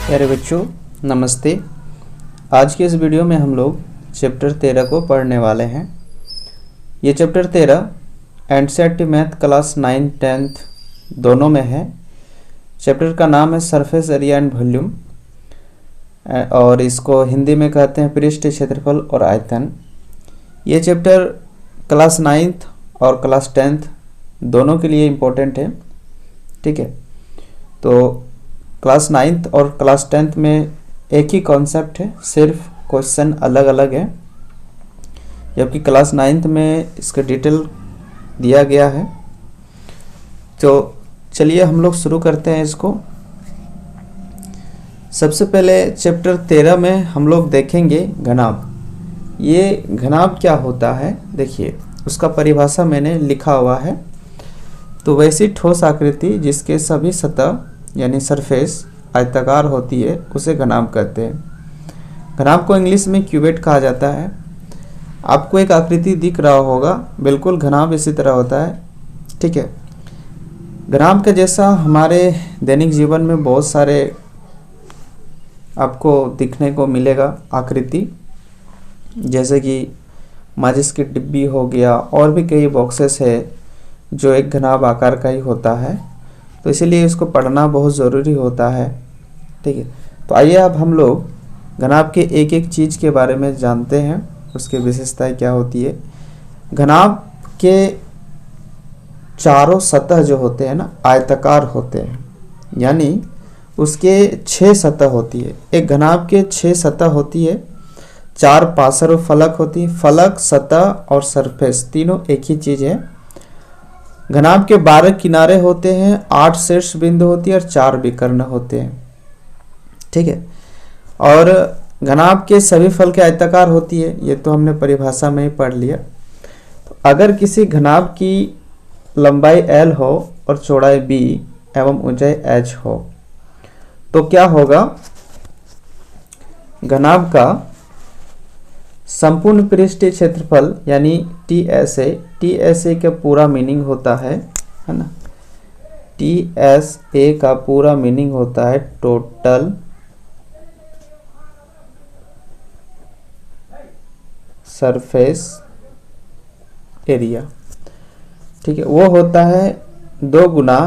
प्यारे बच्चों नमस्ते। आज के इस वीडियो में हम लोग चैप्टर 13 को पढ़ने वाले हैं। ये chapter 13 NCERT math class 9 10th दोनों में है। चैप्टर का नाम है सरफेस एरिया एंड वॉल्यूम और इसको हिंदी में कहते हैं पृष्ठ क्षेत्रफल और आयतन। ये चैप्टर क्लास 9th और क्लास 10th दोनों के लिए इम्पोर्टेंट है। ठीक है, तो क्लास 9th और क्लास 10th में एक ही कॉन्सेप्ट है, सिर्फ क्वेश्चन अलग अलग है, जबकि क्लास 9th में इसका डिटेल दिया गया है। तो चलिए हम लोग शुरू करते हैं इसको। सबसे पहले चैप्टर 13 में हम लोग देखेंगे घनाभ। ये घनाभ क्या होता है, देखिए उसका परिभाषा मैंने लिखा हुआ है। तो वैसी ठोस आकृति जिसके सभी सतह यानी सरफेस आयताकार होती है उसे घनाभ कहते हैं। घनाभ को इंग्लिश में क्यूबेट कहा जाता है। आपको एक आकृति दिख रहा होगा, बिल्कुल घनाभ इसी तरह होता है। ठीक है, घनाभ के जैसा हमारे दैनिक जीवन में बहुत सारे आपको दिखने को मिलेगा आकृति, जैसे कि माचिस की डिब्बी हो गया और भी कई बॉक्सेस है जो एक घनाभ आकार का ही होता है। तो इसीलिए इसको पढ़ना बहुत ज़रूरी होता है। ठीक है, तो आइए अब हम लोग घनाभ के एक एक चीज़ के बारे में जानते हैं, उसकी विशेषताएं क्या होती है। घनाभ के चारों सतह जो होते हैं ना आयताकार होते हैं, यानी उसके 6 सतह होती है। एक घनाभ के 6 सतह होती है, 4 पार्श्व फलक होती है। फलक, सतह और सरफेस तीनों एक ही चीज़ है। घनाभ के 12 किनारे होते हैं, 8 शीर्ष बिंदु होती है और 4 विकर्ण होते हैं। ठीक है, और घनाभ के सभी फलकें आयताकार होती है, ये तो हमने परिभाषा में ही पढ़ लिया। तो अगर किसी घनाभ की लंबाई L हो और चौड़ाई B एवं ऊंचाई H हो तो क्या होगा, घनाभ का संपूर्ण पृष्ठीय क्षेत्रफल यानी TSA का पूरा मीनिंग होता है ना। TSA का पूरा मीनिंग होता है टोटल सरफेस एरिया। ठीक है, वो होता है 2 गुना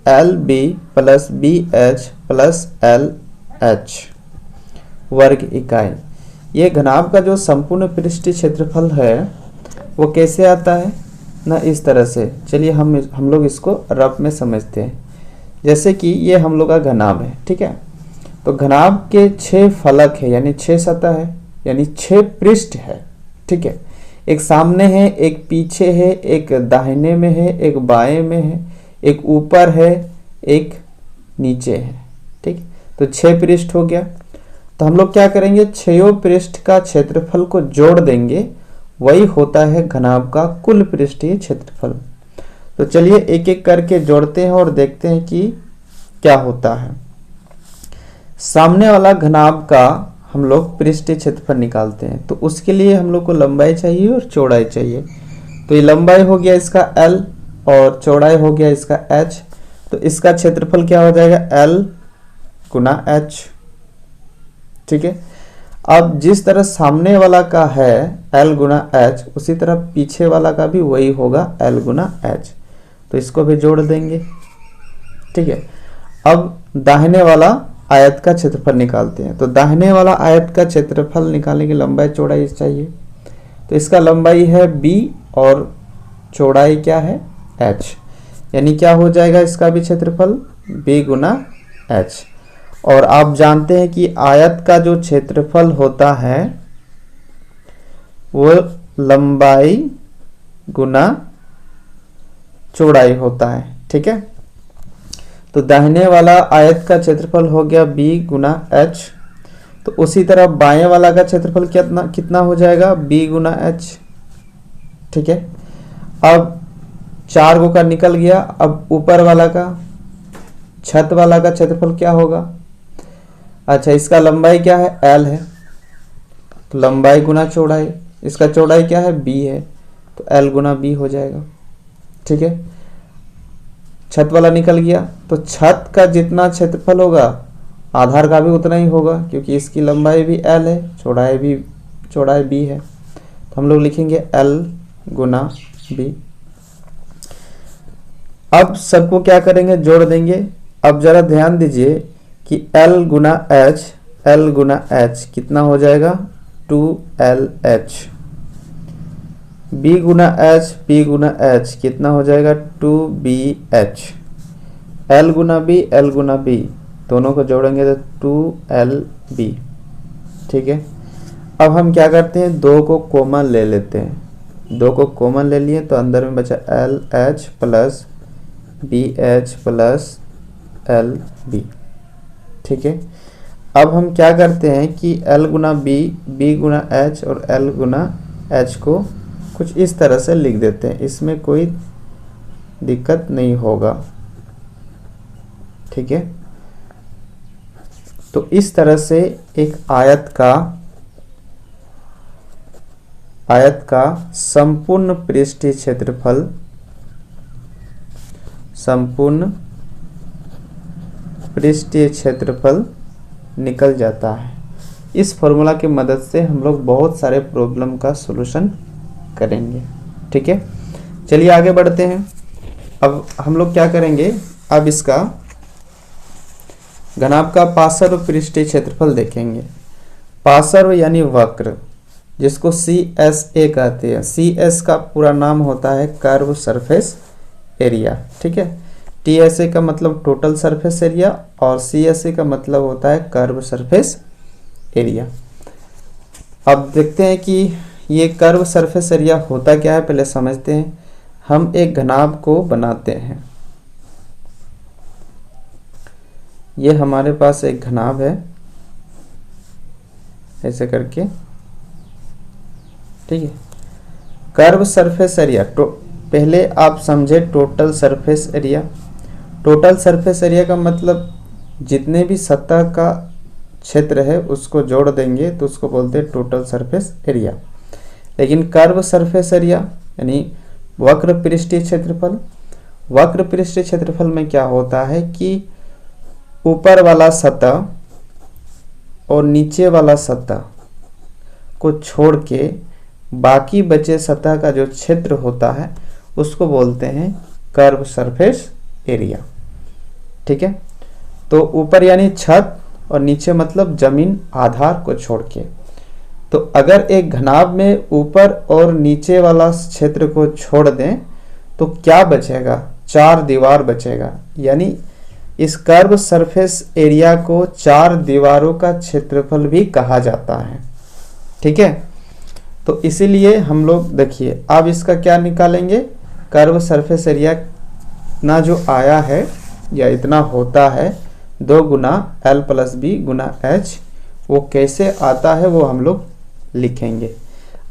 LB plus BH plus LH वर्ग इकाई। ये घनाभ का जो संपूर्ण पृष्ठीय क्षेत्रफल है वो कैसे आता है ना, इस तरह से। चलिए हम लोग इसको रफ में समझते हैं। जैसे कि ये हम लोग का घनाभ है, ठीक है, तो घनाभ के 6 फलक है यानी 6 सतह है यानी 6 पृष्ठ है। ठीक है, एक सामने है, एक पीछे है, एक दाहिने में है, एक बाएं में है, एक ऊपर है, एक नीचे है। ठीक, तो 6 पृष्ठ हो गया। तो हम लोग क्या करेंगे, 6 पृष्ठ का क्षेत्रफल को जोड़ देंगे, वही होता है घनाभ का कुल पृष्ठीय क्षेत्रफल। तो चलिए एक एक करके जोड़ते हैं और देखते हैं कि क्या होता है। सामने वाला घनाभ का हम लोग पृष्ठीय क्षेत्रफल निकालते हैं, तो उसके लिए हम लोग को लंबाई चाहिए और चौड़ाई चाहिए। तो ये लंबाई हो गया इसका L और चौड़ाई हो गया इसका H। तो इसका क्षेत्रफल क्या हो जाएगा, L गुना H। ठीक है, अब जिस तरह सामने वाला का है L गुना H, उसी तरह पीछे वाला का भी वही होगा L गुना H। तो इसको भी जोड़ देंगे। ठीक है, अब दाहिने वाला आयत का क्षेत्रफल निकालते हैं। तो दाहिने वाला आयत का क्षेत्रफल निकालने की लंबाई चौड़ाई चाहिए। तो इसका लंबाई है B और चौड़ाई क्या है H, यानी क्या हो जाएगा इसका भी क्षेत्रफल B गुना H। और आप जानते हैं कि आयत का जो क्षेत्रफल होता है वो लंबाई गुना चौड़ाई होता है। ठीक है, तो दाहिने वाला आयत का क्षेत्रफल हो गया B गुना H। तो उसी तरह बाएं वाला का क्षेत्रफल कितना हो जाएगा, B गुना H। ठीक है, अब 4 गो का निकल गया। अब ऊपर वाला का, छत वाला का क्षेत्रफल क्या होगा, अच्छा इसका लंबाई क्या है L है, तो लंबाई गुना चौड़ाई, इसका चौड़ाई क्या है B है, तो L गुना B हो जाएगा। ठीक है, छत वाला निकल गया, तो छत का जितना क्षेत्रफल होगा आधार का भी उतना ही होगा क्योंकि इसकी लंबाई भी l है, चौड़ाई b है, तो हम लोग लिखेंगे l गुना b। अब सबको क्या करेंगे, जोड़ देंगे। अब जरा ध्यान दीजिए कि l गुना h कितना हो जाएगा, 2lh। b गुना h कितना हो जाएगा, 2bh। l गुना b दोनों को जोड़ेंगे तो 2lb। ठीक है, अब हम क्या करते हैं, 2 को कॉमन ले लेते हैं। 2 को कॉमन ले लिए तो अंदर में बचा LH plus BH plus LB। ठीक है, अब हम क्या करते हैं कि L गुना B गुना H और L गुना H को कुछ इस तरह से लिख देते हैं, इसमें कोई दिक्कत नहीं होगा। ठीक है, तो इस तरह से एक आयत का संपूर्ण पृष्ठीय क्षेत्रफल निकल जाता है। इस फॉर्मूला की मदद से हम लोग बहुत सारे प्रॉब्लम का सॉल्यूशन करेंगे। ठीक है, चलिए आगे बढ़ते हैं। अब हम लोग क्या करेंगे, अब इसका घनाभ का पार्श्व पृष्ठीय क्षेत्रफल देखेंगे। पार्श्व यानी वक्र, जिसको CSA कहते हैं। CS का पूरा नाम होता है कर्व सरफेस एरिया। ठीक है, TSA का मतलब टोटल सरफेस एरिया और CSA का मतलब होता है कर्व सरफेस एरिया। अब देखते हैं कि ये कर्व सरफेस एरिया होता क्या है, पहले समझते हैं। हम एक घनाभ को बनाते हैं, ये हमारे पास एक घनाभ है ऐसे करके। ठीक है, कर्व सरफेस एरिया, पहले आप समझे total surface area. Total surface area का मतलब जितने भी सतह का क्षेत्र है उसको जोड़ देंगे तो उसको बोलते हैं टोटल सरफेस एरिया। लेकिन कर्व सरफेस एरिया यानी वक्र पृष्ठीय क्षेत्रफल, वक्र पृष्ठीय क्षेत्रफल में क्या होता है कि ऊपर वाला सतह और नीचे वाला सतह को छोड़ के बाकी बचे सतह का जो क्षेत्र होता है उसको बोलते हैं कर्व सरफेस एरिया। ठीक है, तो ऊपर यानी छत और नीचे मतलब जमीन आधार को छोड़ के। तो अगर एक घनाभ में ऊपर और नीचे वाला क्षेत्र को छोड़ दें तो क्या बचेगा, 4 दीवार बचेगा। यानी इस कर्व सरफेस एरिया को 4 दीवारों का क्षेत्रफल भी कहा जाता है। ठीक है, तो इसीलिए हम लोग देखिए अब इसका क्या निकालेंगे, कर्व सरफेस एरिया ना जो आया है या इतना होता है 2 गुना L प्लस B गुना H, वो कैसे आता है वो हम लोग लिखेंगे।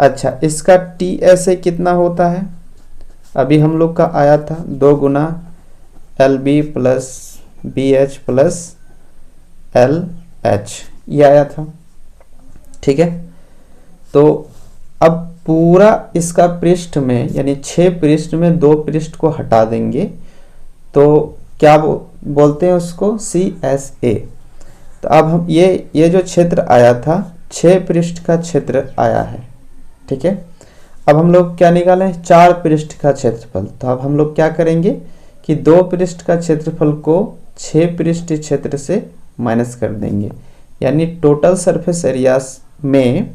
अच्छा, इसका TSA कितना होता है, अभी हम लोग का आया था 2 गुना LB plus BH plus LH, ये आया था। ठीक है, तो अब पूरा इसका पृष्ठ में यानी 6 पृष्ठ में 2 पृष्ठ को हटा देंगे तो क्या बोलते हैं उसको, CSA। तो अब हम ये जो क्षेत्र आया था 6 पृष्ठ का क्षेत्र आया है। ठीक है, अब हम लोग क्या निकालें, 4 पृष्ठ का क्षेत्रफल। तो अब हम लोग क्या करेंगे कि 2 पृष्ठ का क्षेत्रफल को 6 पृष्ठ क्षेत्र से माइनस कर देंगे। यानी टोटल सरफेस एरिया में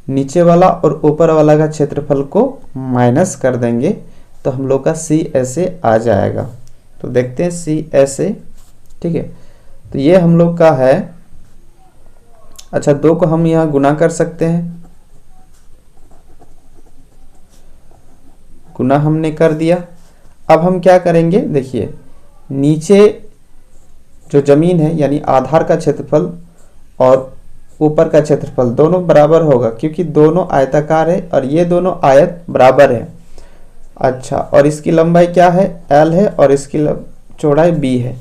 नीचे वाला और ऊपर वाला का क्षेत्रफल को माइनस कर देंगे तो हम लोग का CSA आ जाएगा। तो देखते हैं CSA। ठीक है, तो ये हम लोग का है। अच्छा, 2 को हम यहाँ गुना कर सकते हैं, गुना हमने कर दिया। अब हम क्या करेंगे, देखिए नीचे जो जमीन है यानी आधार का क्षेत्रफल और ऊपर का क्षेत्रफल दोनों बराबर होगा क्योंकि दोनों आयताकार है और ये दोनों आयत बराबर है। अच्छा, और इसकी लंबाई क्या है, L है और इसकी चौड़ाई B है,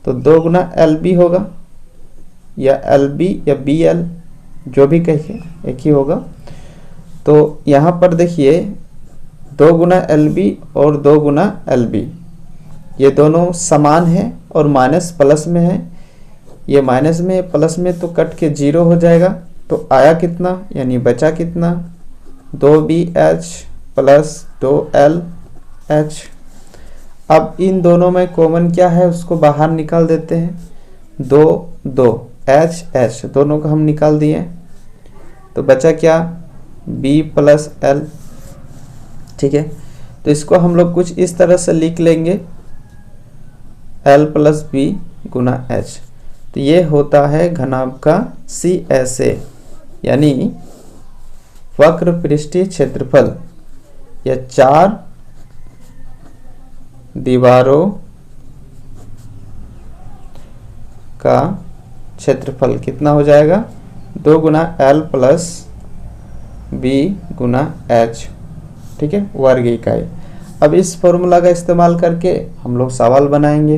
तो 2 गुना LB होगा या LB या BL, जो भी कहिए एक ही होगा। तो यहाँ पर देखिए 2 गुना LB और 2 गुना LB, ये दोनों समान है और माइनस प्लस में है। ये माइनस में प्लस में तो कट के 0 हो जाएगा, तो आया कितना यानी बचा कितना 2BH प्लस 2LH। अब इन दोनों में कॉमन क्या है उसको बाहर निकाल देते हैं, 2 H दोनों को हम निकाल दिए, तो बचा क्या B प्लस L। ठीक है, तो इसको हम लोग कुछ इस तरह से लिख लेंगे L प्लस B गुना H। तो ये होता है घनाभ का CSA यानी वक्र पृष्ठीय क्षेत्रफल या 4 दीवारों का क्षेत्रफल कितना हो जाएगा 2 गुना L प्लस B गुना H। ठीक है, वर्ग इकाई। अब इस फॉर्मूला का इस्तेमाल करके हम लोग सवाल बनाएंगे।